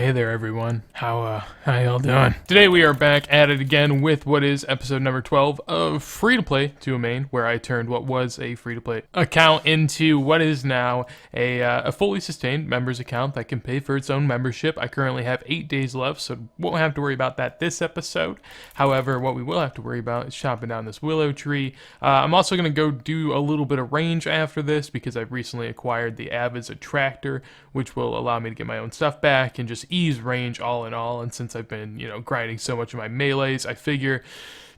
Hey there, everyone. How y'all doing? Today we are back at it again with what is episode number 12 of Free-to-Play to a Main, where I turned what was a free-to-play account into what is now a fully sustained members account that can pay for its own membership. I currently have 8 days left, so won't have to worry about that this episode. However, what we will have to worry about is chopping down this willow tree. I'm also going to go do a little bit of range after this because I've recently acquired the Avid's Attractor, which will allow me to get my own stuff back and just ease range all in all. And since I've been, grinding so much of my melees, I figure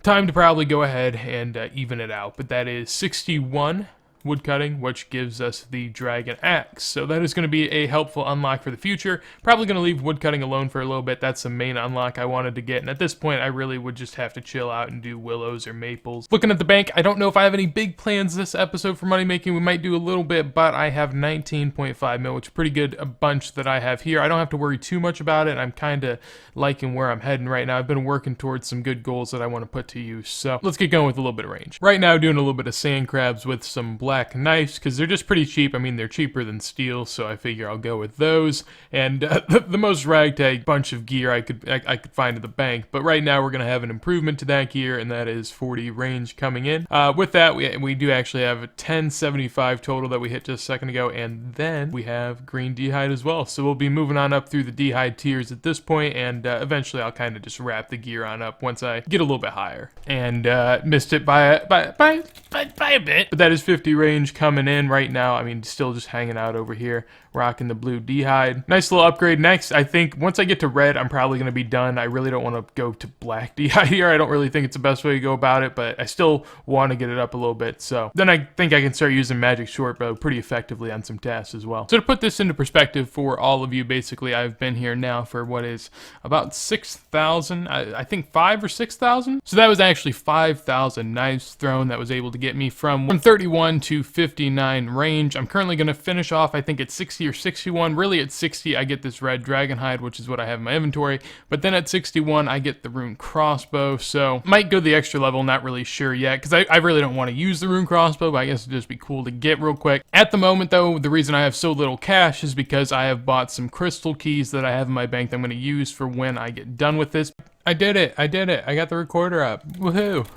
time to probably go ahead and even it out. But that is 61 woodcutting, which gives us the dragon axe. So that is going to be a helpful unlock for the future. Probably going to leave woodcutting alone for a little bit. That's the main unlock I wanted to get. And at this point, I really would just have to chill out and do willows or maples. Looking at the bank, I don't know if I have any big plans this episode for money making. We might do a little bit, but I have 19.5 mil, which is pretty good, a bunch that I have here. I don't have to worry too much about it. I'm kind of liking where I'm heading right now. I've been working towards some good goals that I want to put to use. So let's get going with a little bit of range. Right now, doing a little bit of sand crabs with some black knives because they're just pretty cheap. I mean, they're cheaper than steel, so I figure I'll go with those. And the most ragtag bunch of gear I could find at the bank. But right now we're gonna have an improvement to that gear, and that is 40 range coming in. With that, we do actually have a 1075 total that we hit just a second ago, and then we have green d'hide as well. So we'll be moving on up through the d'hide tiers at this point, and eventually I'll kind of just wrap the gear on up once I get a little bit higher. And missed it by a bit, but that is 50 range coming in right now. I mean, still just hanging out over here, rocking the blue d'hide. Nice little upgrade. Next, I think once I get to red, I'm probably going to be done. I really don't want to go to black d'hide here. I don't really think it's the best way to go about it, but I still want to get it up a little bit. So then I think I can start using magic short bow pretty effectively on some tasks as well. So to put this into perspective for all of you, basically I've been here now for what is about 6,000, I think 5 or 6,000. So that was actually 5,000 knives thrown that was able to get me from 131 to 59 range. I'm currently going to finish off, I think, at 60 or 61. Really at 60 I get this red dragon hide, which is what I have in my inventory, but then at 61 I get the rune crossbow. So might go the extra level, not really sure yet, because I really don't want to use the rune crossbow, but I guess it'd just be cool to get real quick. At the moment though, the reason I have so little cash is because I have bought some crystal keys that I have in my bank that I'm going to use for when I get done with this. I did it, I got the recorder up, woohoo.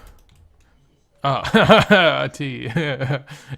Oh, T.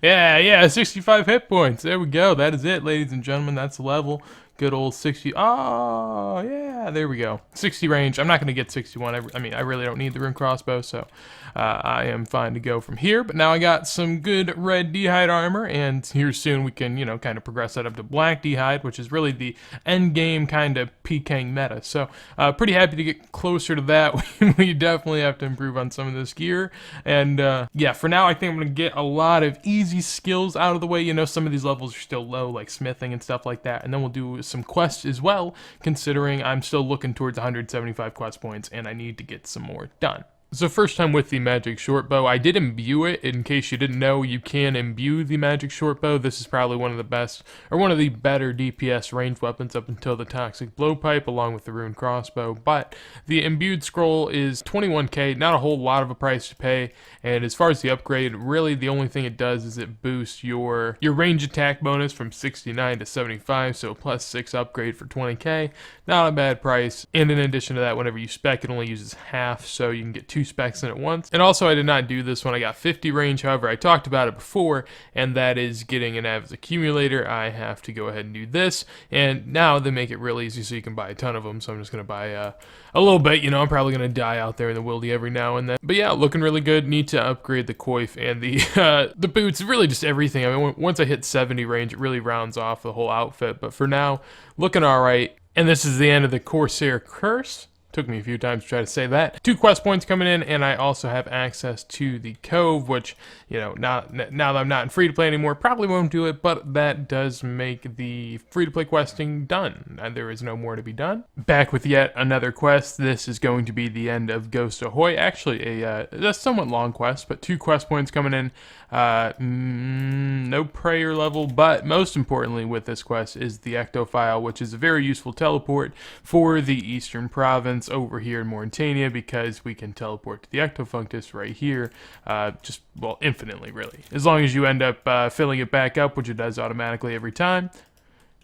yeah, 65 hit points. There we go. That is it, ladies and gentlemen. That's the level. Good old 60. Oh, yeah, there we go. 60 range. I'm not going to get 61. I mean, I really don't need the rune crossbow, so I am fine to go from here. But now I got some good red d'hide armor, and here soon we can, kind of progress that up to black d'hide, which is really the end game kind of PKing meta. So pretty happy to get closer to that. We definitely have to improve on some of this gear. And yeah, for now I think I'm going to get a lot of easy skills out of the way. Some of these levels are still low, like smithing and stuff like that. And then we'll do some quests as well, considering I'm still looking towards 175 quest points and I need to get some more done. So first time with the magic short bow, I did imbue it. In case you didn't know, you can imbue the magic short bow. This is probably one of the best, or one of the better DPS ranged weapons up until the toxic blowpipe, along with the rune crossbow. But the imbued scroll is 21k, not a whole lot of a price to pay. And as far as the upgrade, really the only thing it does is it boosts your range attack bonus from 69 to 75, so plus 6 upgrade for 20k. Not a bad price. And in addition to that, whenever you spec, it only uses half, so you can get 2 specs in at once. And also I did not do this when I got 50 range, however I talked about it before, and that is getting an Avid's Accumulator. I have to go ahead and do this, and now they make it real easy so you can buy a ton of them, so I'm just going to buy a little bit. I'm probably going to die out there in the wildy every now and then. But yeah, looking really good. Need to upgrade the coif and the boots, really just everything. I mean, once I hit 70 range, it really rounds off the whole outfit, but for now, looking alright. And this is the end of the Corsair Curse. Took me a few times to try to say that. 2 quest points coming in, and I also have access to the Cove, which, now that I'm not in free-to-play anymore, probably won't do it, but that does make the free-to-play questing done. There is no more to be done. Back with yet another quest. This is going to be the end of Ghost Ahoy. Actually, a somewhat long quest, but 2 quest points coming in. No prayer level, but most importantly with this quest is the Ectophile, which is a very useful teleport for the Eastern Province over here in Mauritania, because we can teleport to the Ectofunctus right here, well, infinitely really, as long as you end up filling it back up, which it does automatically every time.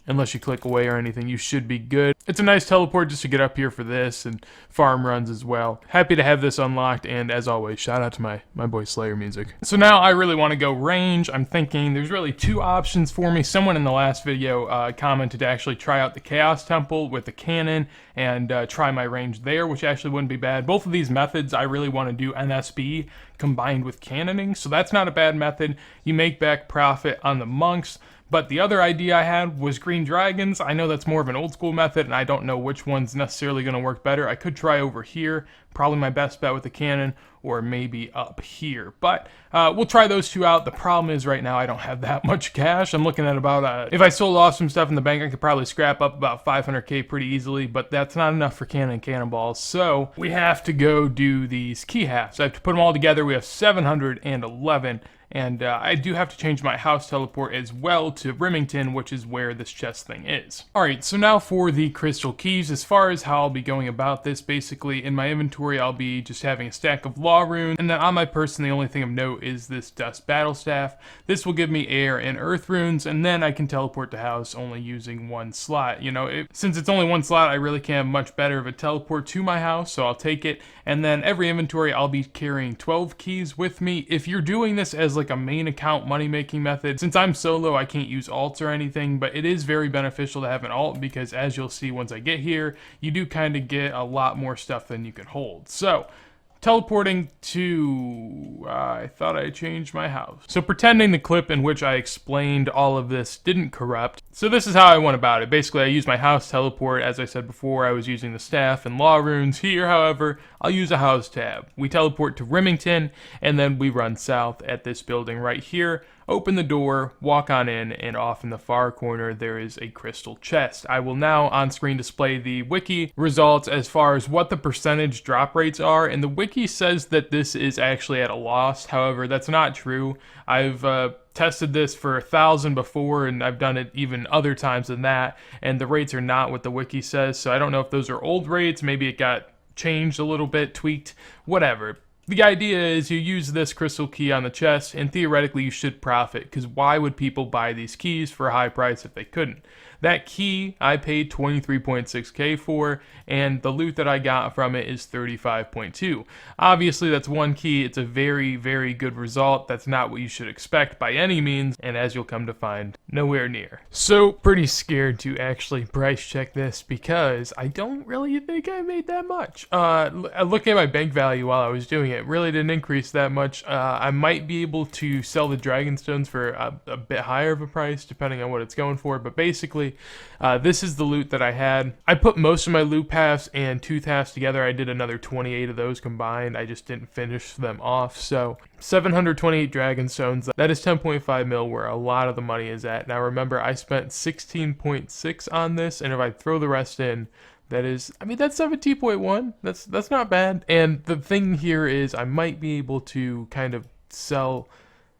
unless you click away or anything, you should be good. It's a nice teleport just to get up here for this and farm runs as well. Happy to have this unlocked, and as always, shout out to my boy Slayer music. So now I really want to go range. I'm thinking there's really two options for me. Someone in the last video commented to actually try out the Chaos Temple with the cannon and try my range there, which actually wouldn't be bad. Both of these methods, I really want to do NSB combined with cannoning, so that's not a bad method. You make back profit on the monks. But the other idea I had was green dragons. I know that's more of an old school method, and I don't know which one's necessarily going to work better. I could try over here, probably my best bet with the cannon, or maybe up here. But we'll try those two out. The problem is right now I don't have that much cash. I'm looking at about, if I sold off some stuff in the bank, I could probably scrap up about 500k pretty easily, but that's not enough for cannon and cannonballs. So we have to go do these key halves. I have to put them all together. We have 711. And I do have to change my house teleport as well to Remington, which is where this chest thing is. Alright, so now for the crystal keys. As far as how I'll be going about this, basically in my inventory I'll be just having a stack of law runes, and then on my person the only thing of note is this dust battle staff. This will give me air and earth runes, and then I can teleport to house only using one slot. You know, since it's only one slot, I really can't have much better of a teleport to my house, so I'll take it. And then every inventory I'll be carrying 12 keys with me. If you're doing this as like a main account money making method, since I'm solo I can't use alts or anything, but it is very beneficial to have an alt because as you'll see once I get here, you do kind of get a lot more stuff than you can hold. So teleporting to, I thought I changed my house. So pretending the clip in which I explained all of this didn't corrupt. So this is how I went about it. Basically I used my house teleport. As I said before, I was using the staff and law runes. Here, however, I'll use a house tab. We teleport to Remington, and then we run south at this building right here. Open the door, walk on in, and off in the far corner there is a crystal chest. I will now on screen display the wiki results as far as what the percentage drop rates are, and the wiki says that this is actually at a loss. However, that's not true. I've tested this for 1,000 before, and I've done it even other times than that, and the rates are not what the wiki says, so I don't know if those are old rates. Maybe it got changed a little bit, tweaked, whatever. The idea is you use this crystal key on the chest, and theoretically you should profit, because why would people buy these keys for a high price if they couldn't? That key I paid 23.6k for, and the loot that I got from it is 35.2. Obviously that's one key. It's a very, very good result. That's not what you should expect by any means, and as you'll come to find, nowhere near. So pretty scared to actually price check this because I don't really think I made that much. Looking at my bank value while I was doing it, really didn't increase that much. I might be able to sell the dragon stones for a bit higher of a price depending on what it's going for, but basically this is the loot that I had. I put most of my loot paths and tooth halves together. I did another 28 of those combined. I just didn't finish them off. So 728 dragon stones, that is 10.5 mil where a lot of the money is at. Now remember, I spent 16.6 on this, and if I throw the rest in, that is, I mean, that's 17.1. That's not bad. And the thing here is I might be able to kind of sell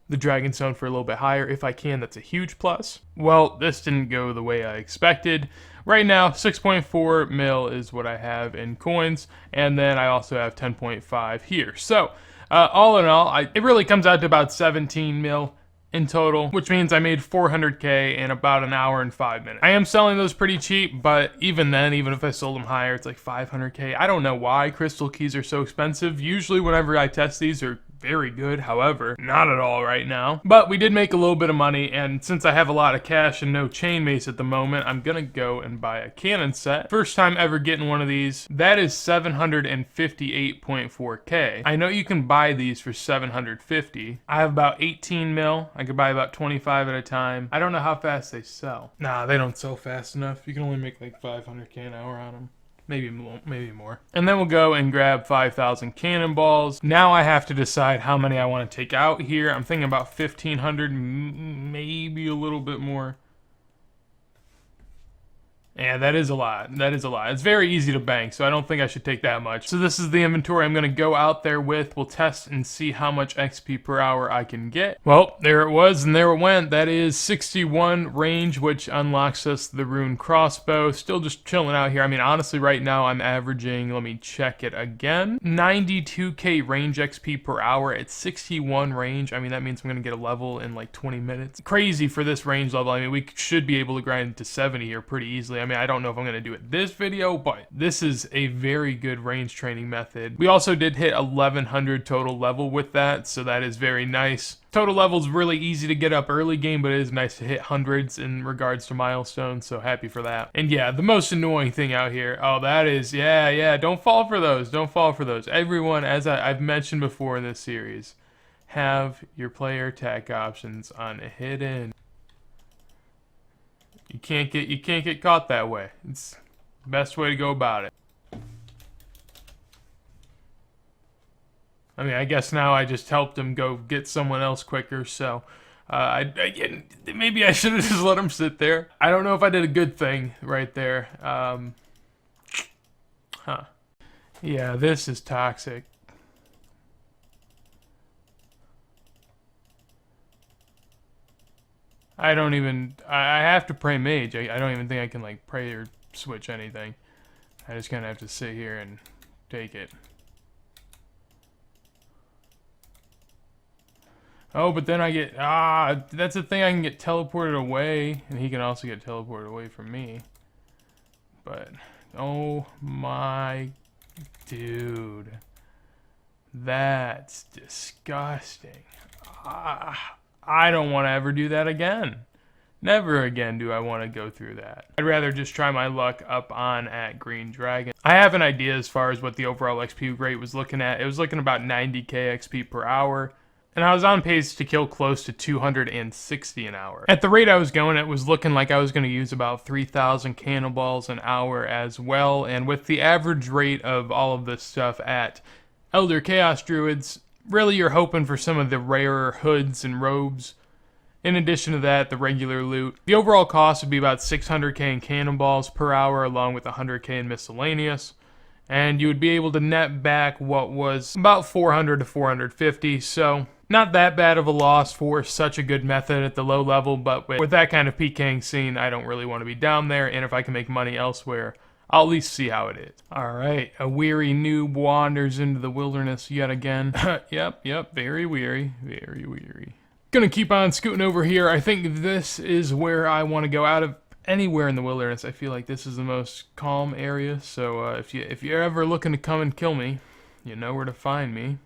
the Dragonstone for a little bit higher. If I can, that's a huge plus. Well, this didn't go the way I expected. Right now, 6.4 mil is what I have in coins, and then I also have 10.5 here. So, all in all, it really comes out to about 17 mil in total, which means I made 400k in about an hour and 5 minutes. I am selling those pretty cheap, but even then, even if I sold them higher, it's like 500k. I don't know why crystal keys are so expensive. Usually whenever I test these, they're very good, however, not at all right now. But we did make a little bit of money, and since I have a lot of cash and no chain mace at the moment, I'm gonna go and buy a cannon set. First time ever getting one of these. That is 758.4k. I know you can buy these for 750. I have about 18 mil. I could buy about 25 at a time. I don't know how fast they sell. Nah, they don't sell fast enough. You can only make like 500k an hour on them. Maybe more. And then we'll go and grab 5,000 cannonballs. Now I have to decide how many I want to take out here. I'm thinking about 1,500, maybe a little bit more. Yeah, that is a lot. That is a lot. It's very easy to bank, so I don't think I should take that much. So this is the inventory I'm going to go out there with. We'll test and see how much XP per hour I can get. Well, there it was, and there it went. That is 61 range, which unlocks us the rune crossbow. Still just chilling out here. I mean, honestly, right now I'm averaging, let me check it again, 92k range XP per hour at 61 range. I mean, that means I'm going to get a level in like 20 minutes. Crazy for this range level. I mean, we should be able to grind to 70 here pretty easily. I mean, I don't know if I'm going to do it this video, but this is a very good range training method. We also did hit 1100 total level with that, so that is very nice. Total level is really easy to get up early game, but it is nice to hit hundreds in regards to milestones, so happy for that. And yeah, the most annoying thing out here, oh, that is, yeah, don't fall for those. Don't fall for those. Everyone, as I've mentioned before in this series, have your player attack options on hidden. You can't get caught that way. It's the best way to go about it. I mean, I guess now I just helped him go get someone else quicker, so maybe I should have just let him sit there. I don't know if I did a good thing right there. Yeah, this is toxic. I have to pray mage. I don't even think I can like pray or switch anything. I just kind of have to sit here and take it. Oh, but then I get, that's the thing, I can get teleported away, and he can also get teleported away from me. But, oh my dude. That's disgusting. I don't want to ever do that again. Never again do I want to go through that. I'd rather just try my luck up on at Green Dragon. I have an idea as far as what the overall XP rate was looking at. It was looking about 90k XP per hour. And I was on pace to kill close to 260 an hour. At the rate I was going, it was looking like I was going to use about 3,000 cannonballs an hour as well. And with the average rate of all of this stuff at Elder Chaos Druids, really you're hoping for some of the rarer hoods and robes. In addition to that, the regular loot. The overall cost would be about 600k in cannonballs per hour, along with 100k in miscellaneous. And you would be able to net back what was about 400 to 450, so not that bad of a loss for such a good method at the low level, but with that kind of PKing scene, I don't really want to be down there, and if I can make money elsewhere, I'll at least see how it is. Alright, a weary noob wanders into the wilderness yet again. Yep, very weary, very weary. Gonna keep on scooting over here. I think this is where I want to go. Out of anywhere in the wilderness, I feel like this is the most calm area, so if you're ever looking to come and kill me, you know where to find me.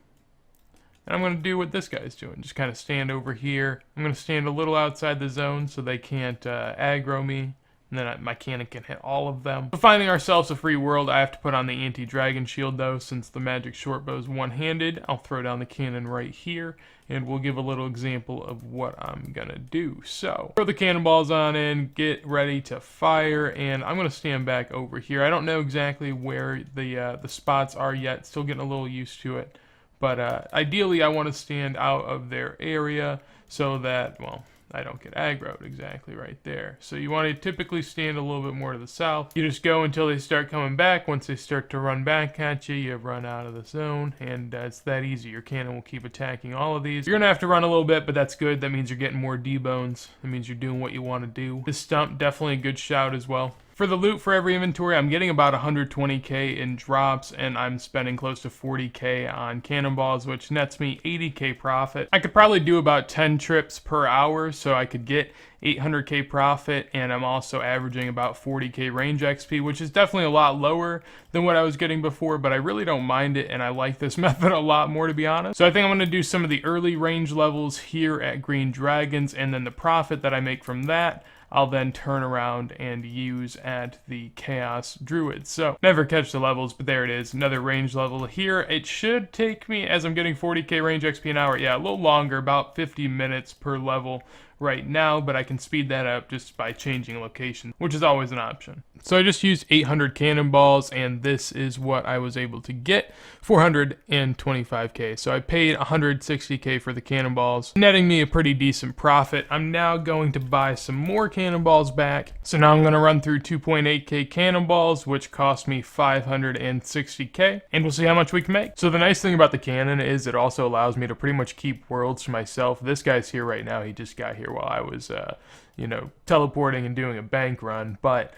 And I'm going to do what this guy's doing, just kind of stand over here. I'm going to stand a little outside the zone so they can't aggro me, and then my cannon can hit all of them. So finding ourselves a free world, I have to put on the anti-dragon shield though, since the magic shortbow is one-handed. I'll throw down the cannon right here, and we'll give a little example of what I'm going to do. So, throw the cannonballs on in, get ready to fire, and I'm going to stand back over here. I don't know exactly where the spots are yet, still getting a little used to it. But ideally, I want to stand out of their area so that, well, I don't get aggroed exactly right there. So you want to typically stand a little bit more to the south. You just go until they start coming back. Once they start to run back at you, you run out of the zone, and it's that easy. Your cannon will keep attacking all of these. You're going to have to run a little bit, but that's good. That means you're getting more D-bones. That means you're doing what you want to do. This stump, definitely a good shout as well. For the loot for every inventory, I'm getting about 120k in drops, and I'm spending close to 40k on cannonballs, which nets me 80k profit. I could probably do about 10 trips per hour, so I could get 800k profit, and I'm also averaging about 40k range XP, which is definitely a lot lower than what I was getting before, but I really don't mind it, and I like this method a lot more, to be honest. So I think I'm going to do some of the early range levels here at Green Dragons, and then the profit that I make from that, I'll then turn around and use at the Chaos Druids. So, never catch the levels, but there it is. Another range level here. It should take me, as I'm getting 40k range XP an hour, yeah, a little longer, about 50 minutes per level, right now, but I can speed that up just by changing location, which is always an option. So I just used 800 cannonballs, and this is what I was able to get, 425k. So I paid 160k for the cannonballs, netting me a pretty decent profit. I'm now going to buy some more cannonballs back. So now I'm going to run through 2.8k cannonballs, which cost me 560k, and we'll see how much we can make. So the nice thing about the cannon is it also allows me to pretty much keep worlds to myself. This guy's here right now. He just got here while I was, teleporting and doing a bank run, but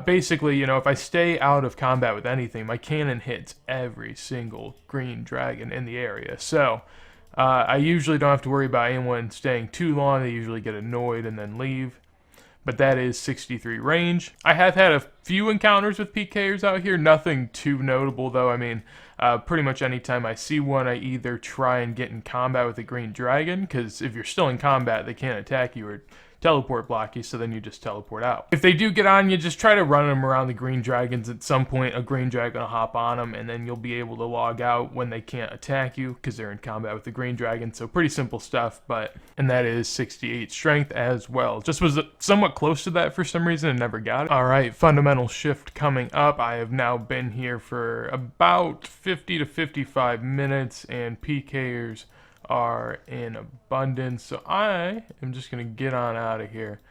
basically, if I stay out of combat with anything, my cannon hits every single green dragon in the area. So I usually don't have to worry about anyone staying too long. They usually get annoyed and then leave. But that is 63 range. I have had a few encounters with PKers out here. Nothing too notable, though. I mean, pretty much anytime I see one, I either try and get in combat with a green dragon, because if you're still in combat, they can't attack you or teleport block you, so then you just teleport out. If they do get on you, just try to run them around the green dragons. At some point, a green dragon will hop on them, and then you'll be able to log out when they can't attack you, because they're in combat with the green dragon. So pretty simple stuff, and that is 68 strength as well. Just was somewhat close to that for some reason and never got it. Alright, fundamental shift coming up. I have now been here for about 50 to 55 minutes, and PKers are in abundance, so I am just gonna get on out of here.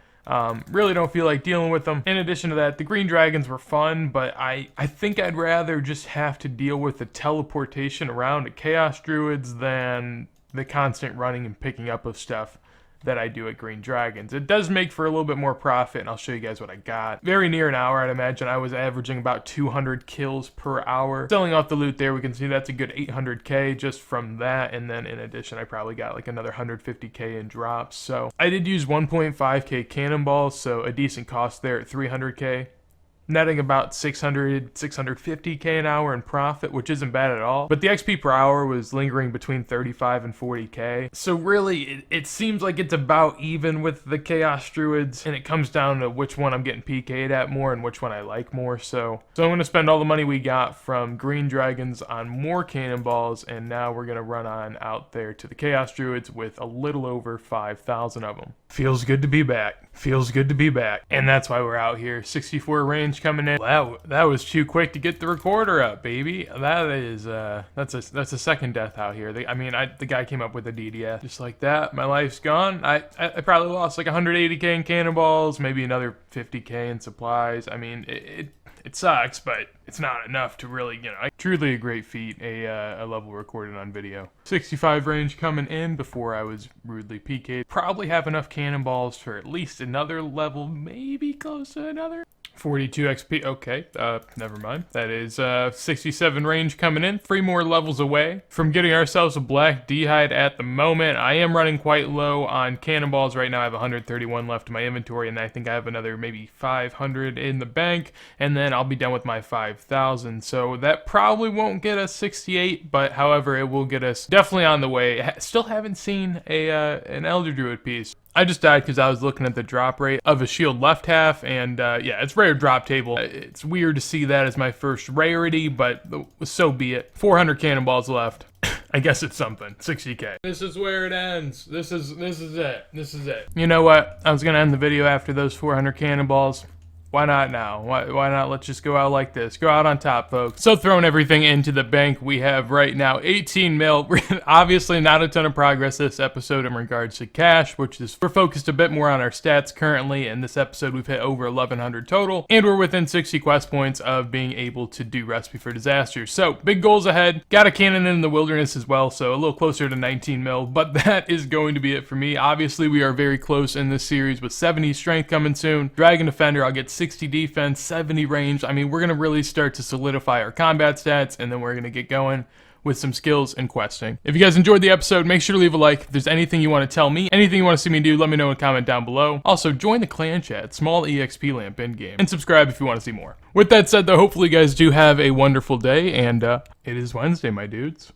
Really don't feel like dealing with them. In addition to that, the green dragons were fun, but I think I'd rather just have to deal with the teleportation around at chaos druids than the constant running and picking up of stuff that I do at green dragons. It does make for a little bit more profit, and I'll show you guys what I got. Very near an hour, I'd imagine. I was averaging about 200 kills per hour. Selling off the loot there, we can see that's a good 800k just from that, and then in addition, I probably got like another 150k in drops. So I did use 1.5k cannonballs, so a decent cost there at 300k. Netting about 650k an hour in profit, which isn't bad at all. But the XP per hour was lingering between 35 and 40k. So really, it seems like it's about even with the Chaos Druids, and it comes down to which one I'm getting PK'd at more and which one I like more. So I'm going to spend all the money we got from Green Dragons on more cannonballs, and now we're going to run on out there to the Chaos Druids with a little over 5,000 of them. Feels good to be back. Feels good to be back. And that's why we're out here. 64 range coming in. That was too quick to get the recorder up, baby. That is that's a second death out here. The guy came up with a DDF just like that. My life's gone. I probably lost like 180k in cannonballs, maybe another 50k in supplies. I mean, it sucks, but it's not enough to really, truly a great feat, a level recorded on video. 65 range coming in before I was rudely PK'd. Probably have enough cannonballs for at least another level, maybe close to another. 42 XP, okay, never mind. That is 67 range coming in, 3 more levels away from getting ourselves a black D-hide at the moment. I am running quite low on cannonballs right now. I have 131 left in my inventory, and I think I have another maybe 500 in the bank, and then I'll be done with my 5,000. So that probably won't get us 68, but however, it will get us definitely on the way. Still haven't seen an Elder Druid piece. I just died because I was looking at the drop rate of a shield left half, and yeah, it's rare drop table. It's weird to see that as my first rarity, but so be it. 400 cannonballs left. I guess it's something. 60k. This is where it ends. This is it. This is it. You know what? I was gonna end the video after those 400 cannonballs. Why not now? Why not? Let's just go out like this. Go out on top, folks. So throwing everything into the bank, we have right now 18 mil. Obviously not a ton of progress this episode in regards to cash, which is, we're focused a bit more on our stats currently. In this episode, we've hit over 1,100 total, and we're within 60 quest points of being able to do Recipe for Disaster. So big goals ahead. Got a cannon in the wilderness as well, so a little closer to 19 mil, but that is going to be it for me. Obviously, we are very close in this series with 70 strength coming soon. Dragon Defender, I'll get 60 defense, 70 range. I mean, we're going to really start to solidify our combat stats, and then we're going to get going with some skills and questing. If you guys enjoyed the episode, make sure to leave a like. If there's anything you want to tell me, anything you want to see me do, let me know in a comment down below. Also, join the clan chat, small EXP lamp in game, and subscribe if you want to see more. With that said, though, hopefully you guys do have a wonderful day, and it is Wednesday, my dudes.